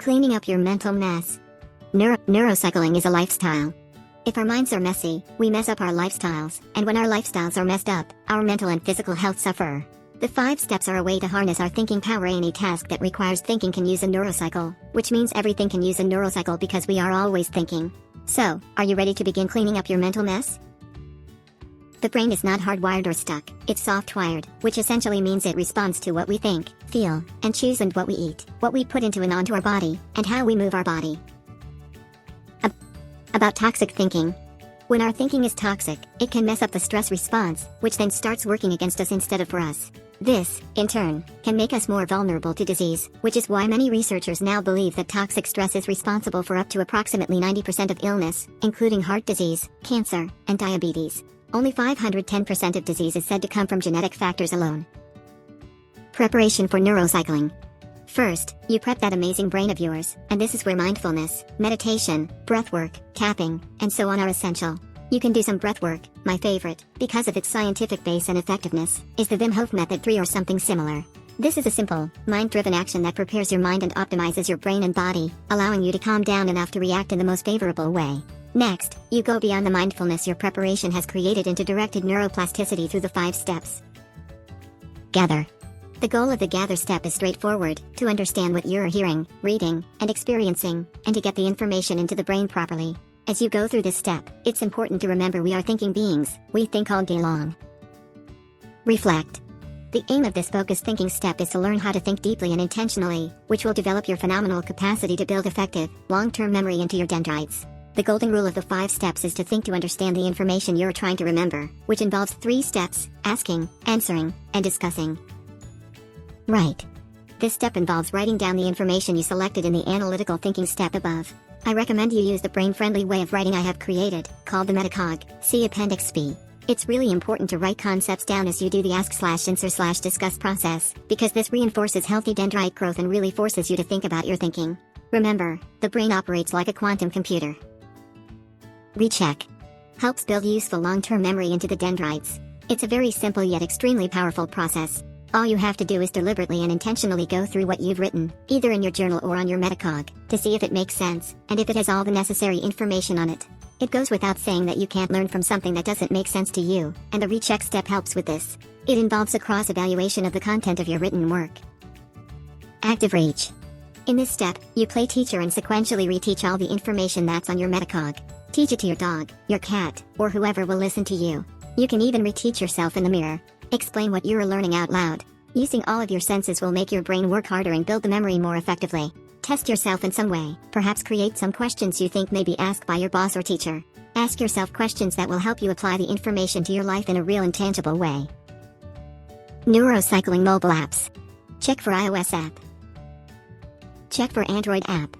Cleaning up your mental mess. Neurocycling is a lifestyle. If our minds are messy, we mess up our lifestyles, and when our lifestyles are messed up, our mental and physical health suffer. The 5 steps are a way to harness our thinking power. Any task that requires thinking can use a neurocycle, which means everything can use a neurocycle because we are always thinking. So, are you ready to begin cleaning up your mental mess? The brain is not hardwired or stuck, it's soft-wired, which essentially means it responds to what we think, feel, and choose, and what we eat, what we put into and onto our body, and how we move our body. About toxic thinking. When our thinking is toxic, it can mess up the stress response, which then starts working against us instead of for us. This, in turn, can make us more vulnerable to disease, which is why many researchers now believe that toxic stress is responsible for up to approximately 90% of illness, including heart disease, cancer, and diabetes. Only 510% of disease is said to come from genetic factors alone. Preparation for neurocycling. First, you prep that amazing brain of yours, and this is where mindfulness, meditation, breathwork, tapping, and so on are essential. You can do some breathwork. My favorite, because of its scientific base and effectiveness, is the Wim Hof Method 3 or something similar. This is a simple, mind-driven action that prepares your mind and optimizes your brain and body, allowing you to calm down enough to react in the most favorable way. Next, you go beyond the mindfulness your preparation has created into directed neuroplasticity through the 5 steps. Gather. The goal of the gather step is straightforward: to understand what you're hearing, reading, and experiencing, and to get the information into the brain properly. As you go through this step, it's important to remember we are thinking beings, we think all day long. Reflect. The aim of this focused thinking step is to learn how to think deeply and intentionally, which will develop your phenomenal capacity to build effective, long-term memory into your dendrites. The golden rule of the 5 steps is to think to understand the information you're trying to remember, which involves 3 steps: asking, answering, and discussing. Write. This step involves writing down the information you selected in the analytical thinking step above. I recommend you use the brain-friendly way of writing I have created, called the metacog, see Appendix B. It's really important to write concepts down as you do the ask/answer/discuss process, because this reinforces healthy dendrite growth and really forces you to think about your thinking. Remember, the brain operates like a quantum computer. Recheck. Helps build useful long-term memory into the dendrites. It's a very simple yet extremely powerful process. All you have to do is deliberately and intentionally go through what you've written, either in your journal or on your metacog, to see if it makes sense, and if it has all the necessary information on it. It goes without saying that you can't learn from something that doesn't make sense to you, and the recheck step helps with this. It involves a cross-evaluation of the content of your written work. Active reach. In this step, you play teacher and sequentially reteach all the information that's on your metacog. Teach it to your dog, your cat, or whoever will listen to you. You can even reteach yourself in the mirror. Explain what you're learning out loud. Using all of your senses will make your brain work harder and build the memory more effectively. Test yourself in some way, perhaps create some questions you think may be asked by your boss or teacher. Ask yourself questions that will help you apply the information to your life in a real and tangible way. Neurocycling mobile apps. Check for iOS app. Check for Android app.